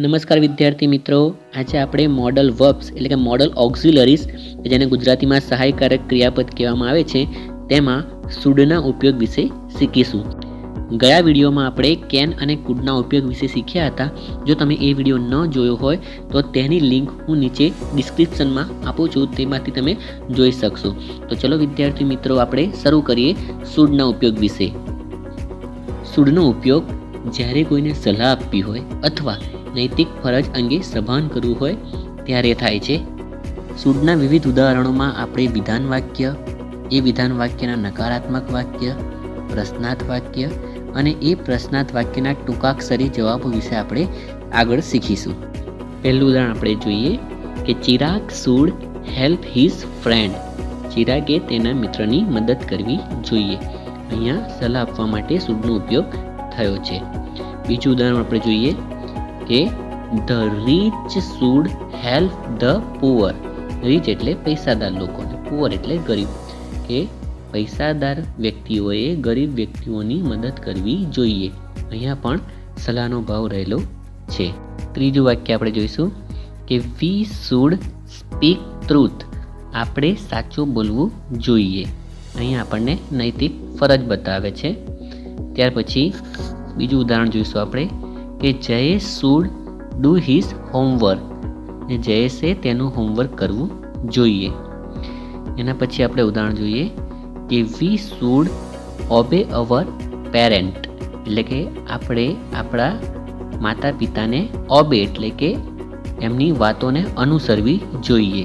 નમસ્કાર વિદ્યાર્થી મિત્રો, આજે આપણે મોડલ વર્બ્સ એટલે કે મોડલ ઓક્ઝિલરીઝ જેને ગુજરાતીમાં સહાયકારક ક્રિયાપદ કહેવામાં આવે છે તેમાં શુડના ઉપયોગ વિશે શીખીશું. ગયા વિડીયોમાં આપણે કેન અને કુડના ઉપયોગ વિશે શીખ્યા હતા. જો તમે એ વિડીયો ન જોયો હોય તો તેની લિંક હું નીચે ડિસ્ક્રિપ્શનમાં આપું છું, તેમાંથી તમે જોઈ શકશો. તો ચલો વિદ્યાર્થી મિત્રો, આપણે શરૂ કરીએ શુડના ઉપયોગ વિશે. શુડનો ઉપયોગ જ્યારે કોઈને સલાહ આપવી હોય અથવા નૈતિક ફરજ અંગે સભાન કરવું હોય ત્યારે થાય છે. શુડના વિવિધ ઉદાહરણોમાં આપણે વિધાન વાક્ય, એ વિધાન વાક્યના નકારાત્મક વાક્ય, પ્રશ્નાર્થ વાક્ય અને એ પ્રશ્નાર્થ વાક્યના ટૂંકાક્ષરી જવાબો વિશે આપણે આગળ શીખીશું. પહેલું ઉદાહરણ આપણે જોઈએ કે Chirag should help his friend. ચિરાગે તેના મિત્રની મદદ કરવી જોઈએ. અહીંયા સલાહ આપવા માટે શુડનો ઉપયોગ થયો છે. બીજું ઉદાહરણ આપણે જોઈએ કે the rich should help the poor. Rich એટલે પૈસાદાર લોકોને, પુઅર એટલે ગરીબ, કે પૈસાદાર વ્યક્તિઓએ ગરીબ વ્યક્તિઓની મદદ કરવી જોઈએ. અહીંયા પણ સલાહનો ભાવ રહેલો છે. ત્રીજું વાક્ય આપણે જોઈશું કે વી શુડ સ્પીક ટ્રુથ. આપણે સાચું બોલવું જોઈએ. અહીંયા આપણને નૈતિક ફરજ બતાવે છે. ત્યાર પછી બીજું ઉદાહરણ જોઈશું આપણે કે Jayesh should do his homework. જયેશે તેનું હોમવર્ક કરવું જોઈએ. એના પછી આપણે ઉદાહરણ જોઈએ કે we should obey our parent. એટલે કે આપણે આપણા માતા પિતાને ઓબે એટલે કે એમની વાતોને અનુસરવી જોઈએ.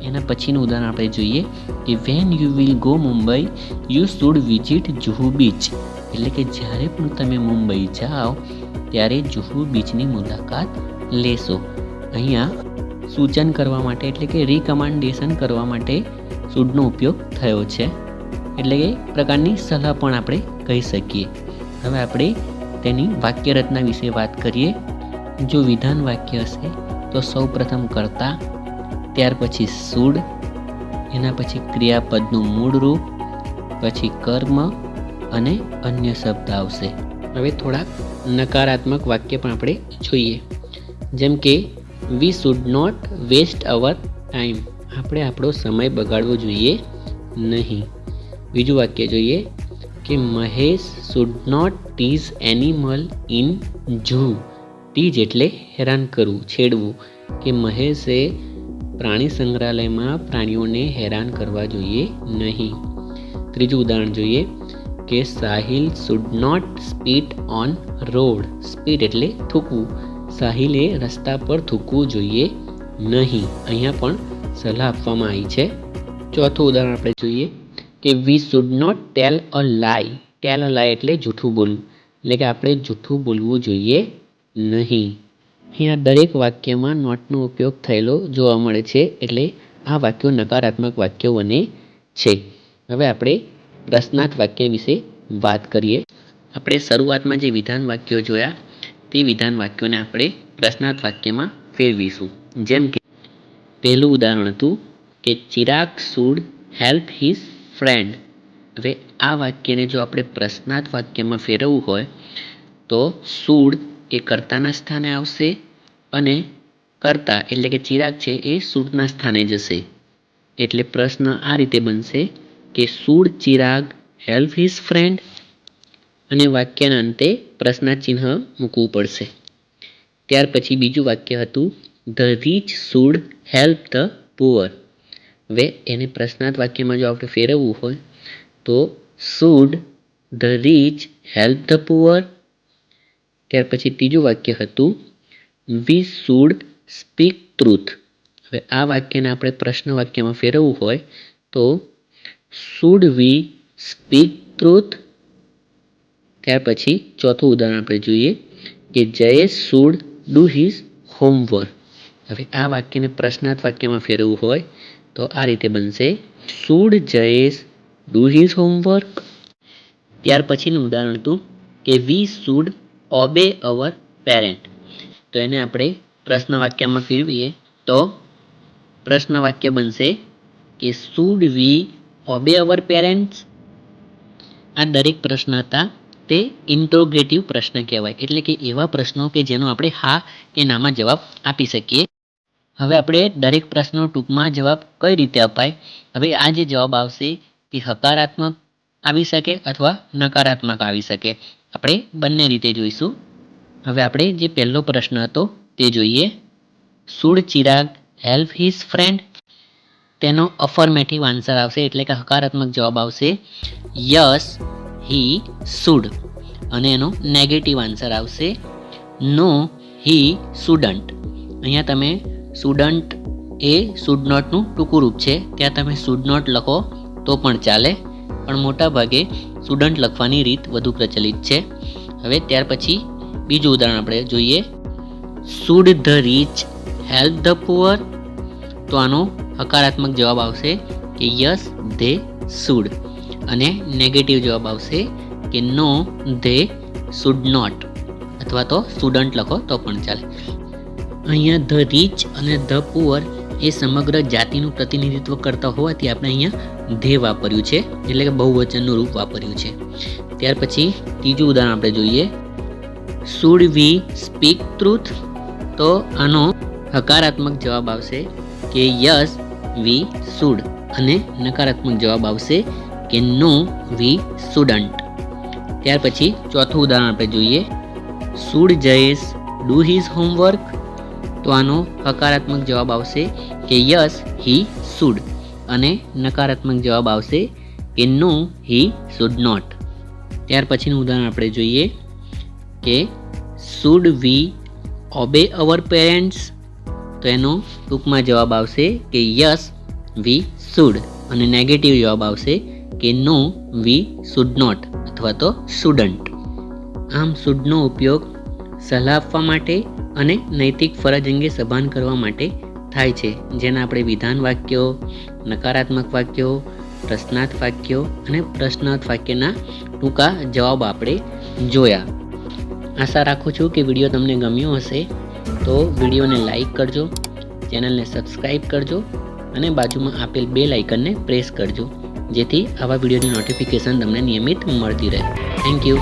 એના પછીનું ઉદાહરણ આપણે જોઈએ કે when you will go Mumbai you should visit Juhu beach. એટલે કે જ્યારે પણ તમે મુંબઈ જાઓ ત્યારે જુહુ બીચની મુલાકાત લેશો. અહીંયા સૂચન કરવા માટે એટલે કે રિકમેન્ડેશન કરવા માટે શુડનો ઉપયોગ થયો છે. એટલે કે પ્રકારની સલાહ પણ આપણે કહી શકીએ. હવે આપણે તેની વાક્ય રચના વિશે વાત કરીએ. જો વિધાન વાક્ય હશે તો સૌ પ્રથમ કર્તા, ત્યાર પછી શુડ, એના પછી ક્રિયાપદનું મૂળ રૂપ, પછી કર્મ અને અન્ય શબ્દ આવશે. હવે થોડાક નકારાત્મક વાક્ય પણ આપણે જોઈએ, જેમ કે we should not waste our time. આપણે આપણો સમય બગાડવો જોઈએ નહીં. બીજું વાક્ય જોઈએ કે Mahesh should not tease animal in zoo. Tease એટલે હેરાન કરવું, છેડવું, કે મહેશે પ્રાણી સંગ્રહાલયમાં પ્રાણીઓને હેરાન કરવા જોઈએ નહીં. ત્રીજું ઉદાહરણ જોઈએ કે Sahil should not spit on road. Spit એટલે થૂકવું. સાહિલે રસ્તા પર થૂકવું જોઈએ નહીં. અહીંયા પણ સલાહ આપવામાં આવી છે. ચોથું ઉદાહરણ આપણે જોઈએ કે વી શુડ નોટ ટેલ અ લાય. ટેલ અ લાય એટલે જૂઠું બોલવું. એટલે કે આપણે જૂઠું બોલવું જોઈએ નહીં. અહીંયા દરેક વાક્યમાં નોટનો ઉપયોગ થયેલો જોવા મળે છે, એટલે આ વાક્યો નકારાત્મક વાક્યો બને છે. હવે આપણે પ્રશ્નાર્થ વાક્ય વિશે વાત કરીએ. આપણે શરૂઆતમાં જે વિધાન વાક્યો જોયા તે વિધાન વાક્યોને આપણે પ્રશ્નાર્થ વાક્યમાં ફેરવીશું. જેમ કે પહેલું ઉદાહરણ હતું કે Chirag should help his friend. હવે આ વાક્યને જો આપણે પ્રશ્નાર્થ વાક્યમાં ફેરવવું હોય તો શુડ એ કર્તાના સ્થાને આવશે અને કર્તા એટલે કે ચિરાગ છે એ શુડના સ્થાને જશે. એટલે પ્રશ્ન આ રીતે બનશે કે should Chirag help his friend, અને વાક્યના અંતે પ્રશ્નાર્થ ચિહ્ન મૂકવું પડશે. ત્યાર પછી બીજું વાક્ય હતું the rich should help the poor. હવે એને પ્રશ્નાર્થ વાક્યમાં જો આપણે ફેરવવું હોય તો should the rich help the poor. ત્યાર પછી ત્રીજું વાક્ય હતું વી શુડ સ્પીક ટ્રુથ. હવે આ વાક્યને આપણે પ્રશ્ન વાક્યમાં ફેરવવું હોય તો શુડ વી સ્પીક ટ્રુથ. ત્યાર પછી ચોથું ઉદાહરણ આપણે જોઈએ કે Jayesh should do his homework. હવે આ વાક્યને પ્રશ્નાર્થ વાક્યમાં ફેરવવું હોય તો આ રીતે બનશે should Jayesh do his homework. ત્યાર પછીનું ઉદાહરણ હતું કે we should obey our parent. તો એને આપણે પ્રશ્ન વાક્યમાં ફેરવીએ તો પ્રશ્ન વાક્ય બનશે કે should we obey our parents. આ દરેક પ્રશ્ન હતા તે ઇન્ટ્રોગેટિવ પ્રશ્ન કહેવાય, એટલે કે એવા પ્રશ્નો કે જેનો આપણે હા કે નામાં જવાબ આપી શકીએ. હવે આપણે દરેક પ્રશ્નનો ટૂંકમાં જવાબ કઈ રીતે અપાય. હવે આ જે જવાબ આવશે તે હકારાત્મક આવી શકે અથવા નકારાત્મક આવી શકે. આપણે બંને રીતે જોઈશું. હવે આપણે જે પહેલો પ્રશ્ન હતો તે જોઈએ. Should Chirag help his friend? તેનો અફર્મેટિવ આન્સર આવશે, એટલે કે હકારાત્મક જવાબ આવશે યસ હી શુડ. અને એનો નેગેટિવ આન્સર આવશે નો હી શુડન્ટ. અહીંયા તમે શુડન્ટ એ શુડ નોટનું ટૂંકું રૂપ છે, ત્યાં તમે શુડ નોટ લખો તો પણ ચાલે, પણ મોટા ભાગે શુડન્ટ લખવાની રીત વધુ પ્રચલિત છે. હવે ત્યાર પછી બીજું ઉદાહરણ આપણે જોઈએ. Should the rich help the poor? તો આનો હકારાત્મક જવાબ આવશે કે યસ ધે શુડ. અને નેગેટિવ જવાબ આવશે કે નો ધે શુડ નોટ, અથવા તો સ્ટુડન્ટ લખો તો પણ ચાલે. અહીંયા ધ રીચ અને ધ પુઅર એ સમગ્ર જાતિનું પ્રતિનિધિત્વ કરતા હોવાથી આપણે અહીંયા ધે વાપર્યું છે, એટલે કે બહુવચનનું રૂપ વાપર્યું છે. ત્યાર પછી ત્રીજું ઉદાહરણ આપણે જોઈએ. Should we speak truth? તો આનો હકારાત્મક જવાબ આવશે કે યસ વી શુડ. અને નકારાત્મક જવાબ આવશે કે નો વી શુડન્ટ. ત્યાર પછી ચોથું ઉદાહરણ આપણે જોઈએ. Should Jayesh do his homework? તો આનો હકારાત્મક જવાબ આવશે કે યસ હી શુડ. અને નકારાત્મક જવાબ આવશે કે નો હી શુડ નોટ. ત્યાર પછીનું ઉદાહરણ આપણે જોઈએ કે should we obey our parents? તો એનો ટૂંકમાં જવાબ આવશે કે યસ વી શુડ. અને નેગેટિવ જવાબ આવશે કે નો વી શુડ નોટ અથવા તો શુડન્ટ. આમ શુડનો ઉપયોગ સલાહ આપવા માટે અને નૈતિક ફરજ અંગે સભાન કરવા માટે થાય છે, જેના આપણે વિધાન વાક્યો, નકારાત્મક વાક્યો, પ્રશ્નાર્થ વાક્યો અને પ્રશ્નાર્થ વાક્યના ટૂંકા જવાબ આપણે જોયા. આશા રાખું છું કે વિડીયો તમને ગમ્યો હશે. તો વિડીયોને લાઈક કરજો, ચેનલને સબસ્ક્રાઈબ કરજો અને બાજુમાં આપેલ બેલ આઇકનને પ્રેસ કરજો, જેથી આવા વિડીયોની નોટિફિકેશન તમને નિયમિત મળતી રહે. Thank you.